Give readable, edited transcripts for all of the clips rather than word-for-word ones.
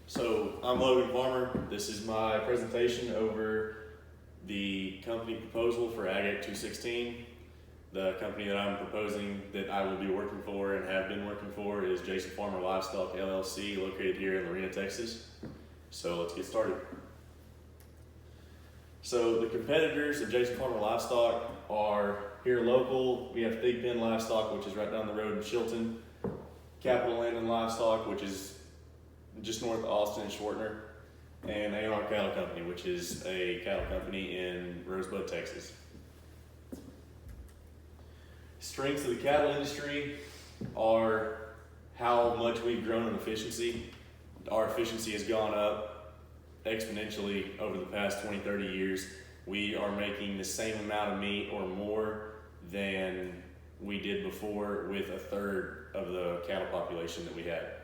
So I'm Logan Farmer. This is my presentation over the company proposal for Ag Act 216. The company that I'm proposing that I will be working for and have been working for is Jason Farmer Livestock LLC, located here in Lorena, Texas. So let's get started. So the competitors of Jason Farmer Livestock are here local. We have Big Pen Livestock, which is right down the road in Chilton. Capital Land and Livestock, which is just north of Austin and Schwartner, and A&R Cattle Company, which is a cattle company in Rosebud, Texas. Strengths of the cattle industry are how much we've grown in efficiency. Our efficiency has gone up exponentially over the past 20-30 years. We are making the same amount of meat or more than we did before with a third of the cattle population that we had.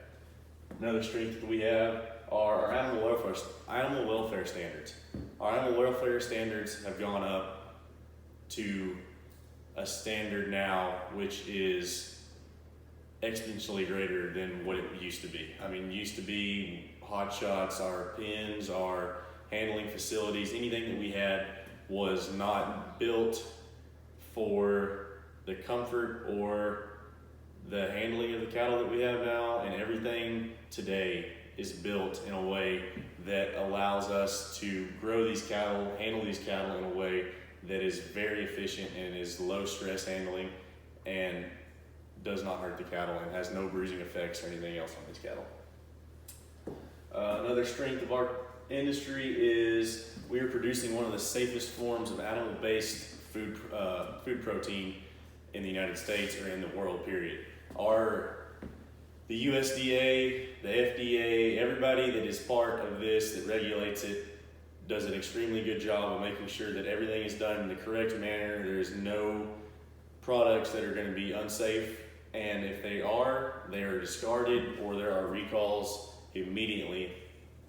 Another strength that we have are our animal welfare standards. Our animal welfare standards have gone up to a standard now which is exponentially greater than what it used to be. I mean, it used to be hot shots, our pens, our handling facilities, anything that we had was not built for the comfort or the handling of the cattle that we have now, and everything today is built in a way that allows us to grow these cattle, handle these cattle in a way that is very efficient and is low stress handling and does not hurt the cattle and has no bruising effects or anything else on these cattle. Another strength of our industry is we are producing one of the safest forms of animal-based food protein in the United States or in the world, period. The USDA, the FDA, everybody that is part of this that regulates it does an extremely good job of making sure that everything is done in the correct manner. There is no products that are going to be unsafe, and if they are discarded or there are recalls immediately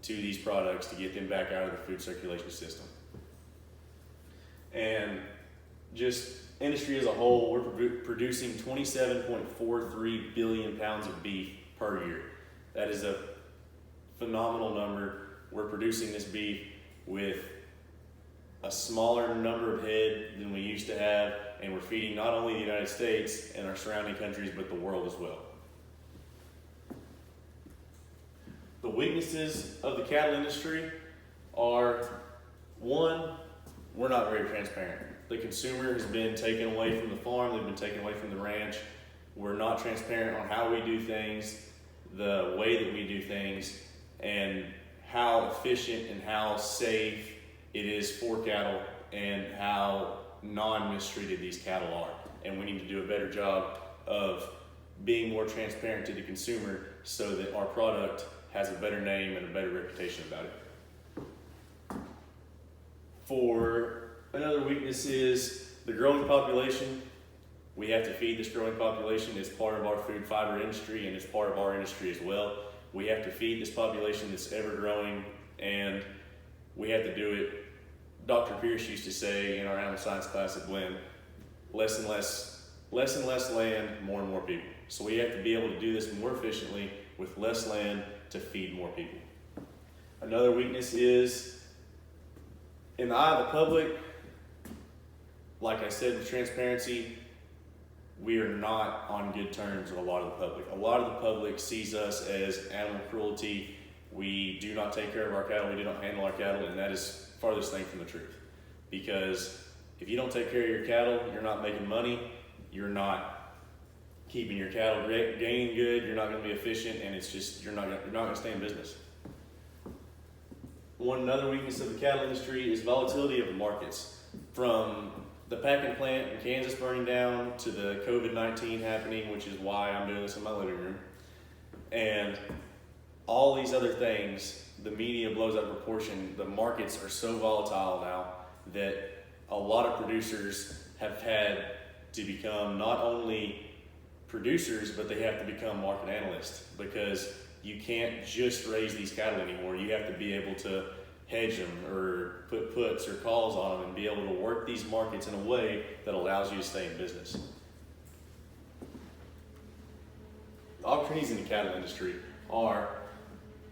to these products to get them back out of the food circulation system. And just industry as a whole, we're producing 27.43 billion pounds of beef per year. That is a phenomenal number. We're producing this beef with a smaller number of head than we used to have, and we're feeding not only the United States and our surrounding countries, but the world as well. The weaknesses of the cattle industry are, one, we're not very transparent. The consumer has been taken away from the farm, they've been taken away from the ranch. We're not transparent on how we do things, the way that we do things, and how efficient and how safe it is for cattle and how non-mistreated these cattle are. And we need to do a better job of being more transparent to the consumer so that our product has a better name and a better reputation about it. Another weakness is the growing population. We have to feed this growing population. It's part of our food fiber industry and it's part of our industry as well. We have to feed this population that's ever growing, and we have to do it. Dr. Pierce used to say in our animal science class at Glenn, less and less land, more and more people. So we have to be able to do this more efficiently with less land to feed more people. Another weakness is in the eye of the public. Like I said, with transparency, we are not on good terms with a lot of the public. A lot of the public sees us as animal cruelty. We do not take care of our cattle, we do not handle our cattle, and that is farthest thing from the truth. Because if you don't take care of your cattle, you're not making money, you're not keeping your cattle gaining good, you're not going to be efficient, and it's just, you're not going to stay in business. Another weakness of the cattle industry is volatility of the markets. From the packing plant in Kansas burning down to the COVID-19 happening, which is why I'm doing this in my living room, and all these other things, the media blows out of proportion. The markets are so volatile now that a lot of producers have had to become not only producers, but they have to become market analysts, because you can't just raise these cattle anymore. You have to be able to hedge them or put puts or calls on them and be able to work these markets in a way that allows you to stay in business. The opportunities in the cattle industry are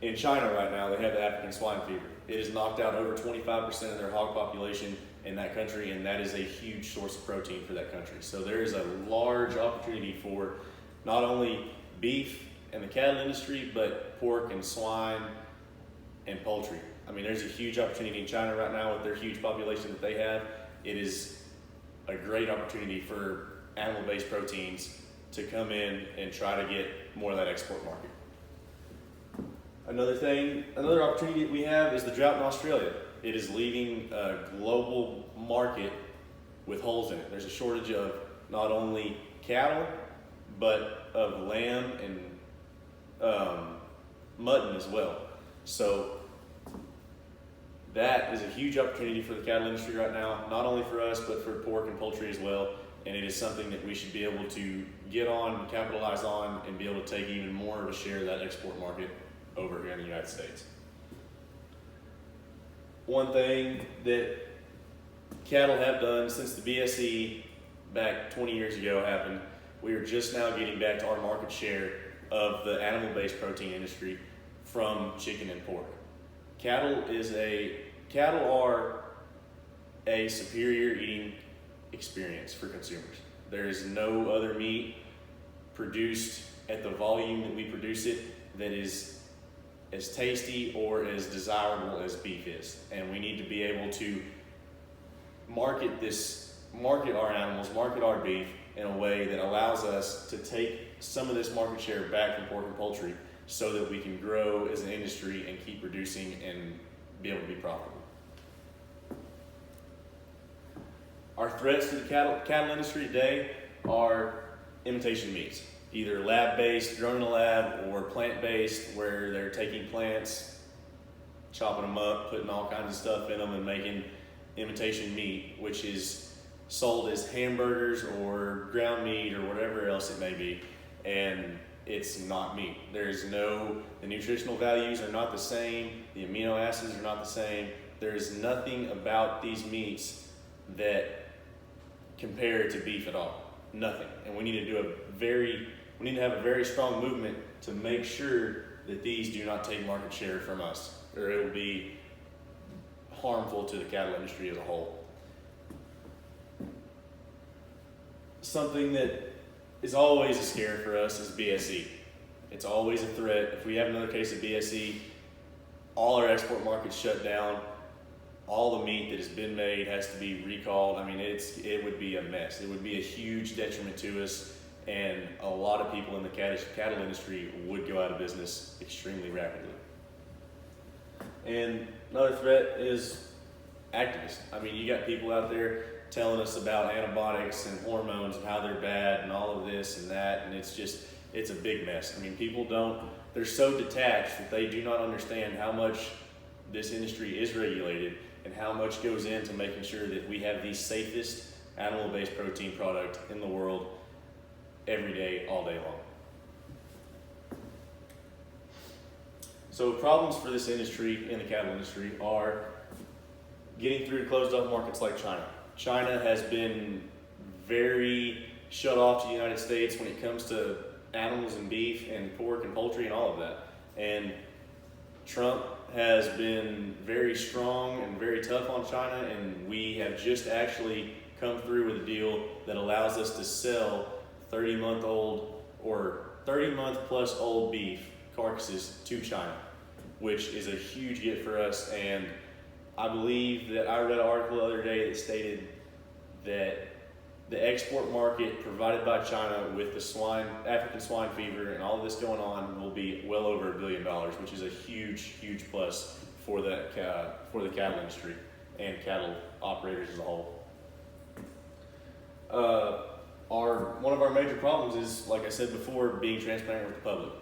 in China right now, they have the African swine fever. It has knocked out over 25% of their hog population in that country, and that is a huge source of protein for that country. So there is a large opportunity for not only beef and the cattle industry, but pork and swine and poultry. I mean, there's a huge opportunity in China right now with their huge population that they have. It is a great opportunity for animal-based proteins to come in and try to get more of that export market. Another opportunity that we have is the drought in Australia. It is leaving a global market with holes in it. There's a shortage of not only cattle, but of lamb and mutton as well. So that is a huge opportunity for the cattle industry right now, not only for us, but for pork and poultry as well. And it is something that we should be able to get on, capitalize on, and be able to take even more of a share of that export market over here in the United States. One thing that cattle have done since the BSE back 20 years ago happened, we are just now getting back to our market share of the animal-based protein industry from chicken and pork. Cattle are a superior eating experience for consumers. There is no other meat produced at the volume that we produce it that is as tasty or as desirable as beef is. And we need to be able to market our animals, market our beef in a way that allows us to take some of this market share back from pork and poultry so that we can grow as an industry and keep producing and be able to be profitable. Our threats to the cattle industry today are imitation meats, either lab-based, grown in a lab, or plant-based, where they're taking plants, chopping them up, putting all kinds of stuff in them, and making imitation meat, which is sold as hamburgers or ground meat or whatever else it may be, and it's not meat. The nutritional values are not the same, the amino acids are not the same. There's nothing about these meats that compare to beef at all. Nothing. And we need to have a very strong movement to make sure that these do not take market share from us, or it will be harmful to the cattle industry as a whole. Something that is always a scare for us is BSE. It's always a threat. If we have another case of BSE, all our export markets shut down. All the meat that has been made has to be recalled. I mean, it would be a mess. It would be a huge detriment to us, and a lot of people in the cattle industry would go out of business extremely rapidly. And another threat is activists. I mean, you got people out there telling us about antibiotics and hormones and how they're bad and all of this and that, and it's a big mess. I mean, they're so detached that they do not understand how much this industry is regulated and how much goes into making sure that we have the safest animal-based protein product in the world every day, all day long. So problems for this industry in the cattle industry are getting through closed off markets like China. China has been very shut off to the United States when it comes to animals and beef and pork and poultry and all of that. And Trump has been very strong and very tough on China, and we have just actually come through with a deal that allows us to sell 30-month-old or 30-month plus old beef carcasses to China, which is a huge get for us. And I believe that I read an article the other day that stated that the export market provided by China with the African swine fever and all of this going on will be well over $1 billion, which is a huge, huge plus for the cattle industry and cattle operators as a whole. One of our major problems is, like I said before, being transparent with the public.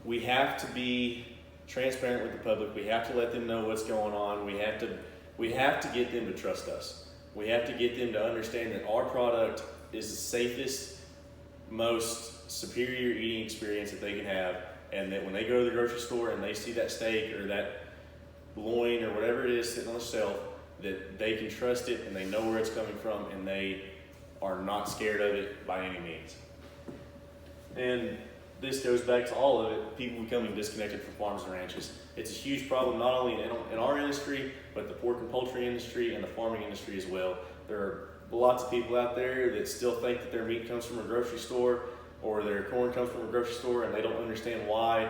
We have to be transparent with the public. We have to let them know what's going on. We have to get them to trust us. We have to get them to understand that our product is the safest, most superior eating experience that they can have, and that when they go to the grocery store and they see that steak or that loin or whatever it is sitting on the shelf, that they can trust it and they know where it's coming from and they are not scared of it by any means. And this goes back to all of it, people becoming disconnected from farms and ranches. It's a huge problem not only in our industry, but the pork and poultry industry and the farming industry as well. There are lots of people out there that still think that their meat comes from a grocery store or their corn comes from a grocery store, and they don't understand why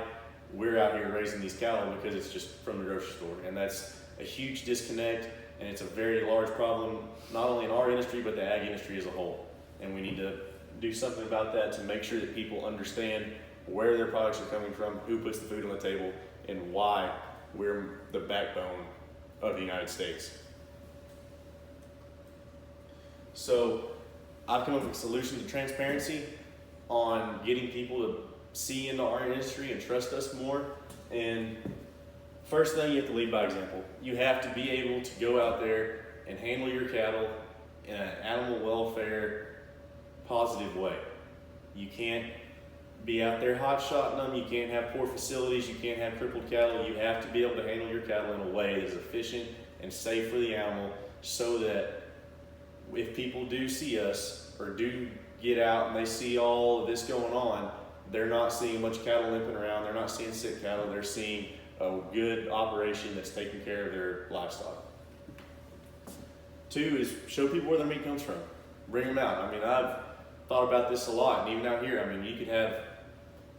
we're out here raising these cattle because it's just from the grocery store. And that's a huge disconnect, and it's a very large problem, not only in our industry, but the ag industry as a whole. And we need to do something about that to make sure that people understand where their products are coming from, who puts the food on the table, and why we're the backbone of the United States. So I've come up with a solution to transparency on getting people to see into our industry and trust us more. And first thing, you have to lead by example. You have to be able to go out there and handle your cattle in an animal welfare positive way. You can't be out there hot-shotting them. You can't have poor facilities. You can't have crippled cattle. You have to be able to handle your cattle in a way that is efficient and safe for the animal, so that if people do see us or do get out and they see all of this going on, they're not seeing a bunch of cattle limping around. They're not seeing sick cattle. They're seeing a good operation that's taking care of their livestock. 2 is show people where their meat comes from. Bring them out. I mean, I've thought about this a lot, and even out here, I mean, you could have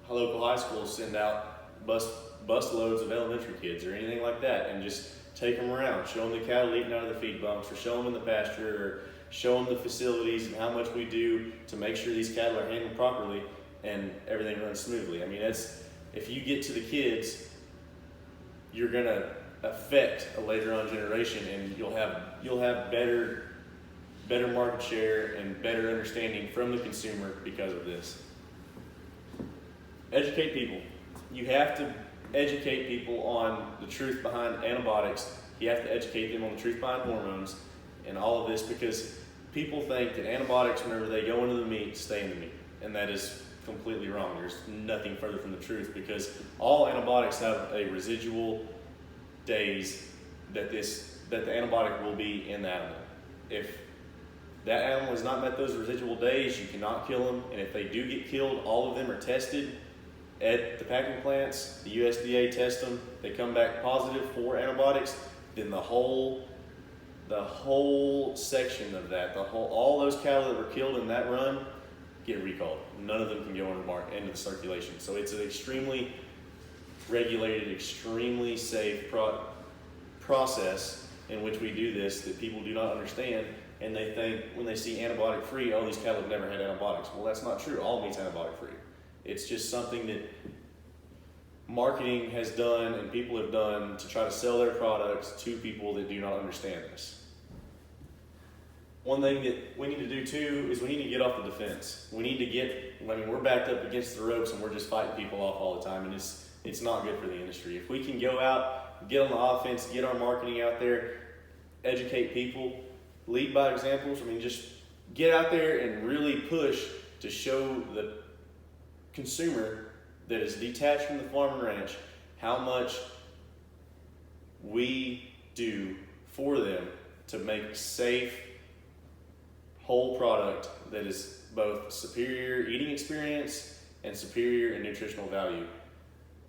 local high schools send out bus loads of elementary kids or anything like that, and just take them around, show them the cattle eating out of the feed bunks, or show them in the pasture, or show them the facilities and how much we do to make sure these cattle are handled properly and everything runs smoothly. I mean, if you get to the kids, you're gonna affect a later on generation, and you'll have better market share and better understanding from the consumer because of this. Educate people. You have to educate people on the truth behind antibiotics. You have to educate them on the truth behind hormones and all of this, because people think that antibiotics, whenever they go into the meat, stay in the meat, and that is completely wrong. There's nothing further from the truth, because all antibiotics have a residual days that the antibiotic will be in the animal. If that animal has not met those residual days, you cannot kill them. And if they do get killed, all of them are tested at the packing plants. The USDA tests them. They come back positive for antibiotics. Then the whole section of that, all those cattle that were killed in that run get recalled. None of them can go into the circulation. So it's an extremely regulated, extremely safe process in which we do this that people do not understand. And they think when they see antibiotic free, oh, these cattle have never had antibiotics. Well, that's not true. All meat's antibiotic free. It's just something that marketing has done and people have done to try to sell their products to people that do not understand this. One thing that we need to do too is we need to get off the defense. We're backed up against the ropes and we're just fighting people off all the time, and it's not good for the industry. If we can go out, get on the offense, get our marketing out there, educate people, lead by examples. I mean, just get out there and really push to show the consumer that is detached from the farm and ranch how much we do for them to make safe, whole product that is both superior eating experience and superior in nutritional value.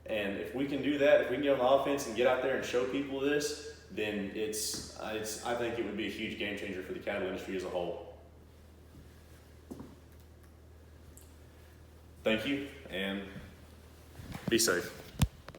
And if we can do that, if we can get on the offense and get out there and show people this, then I think it would be a huge game changer for the cattle industry as a whole. Thank you, and be safe.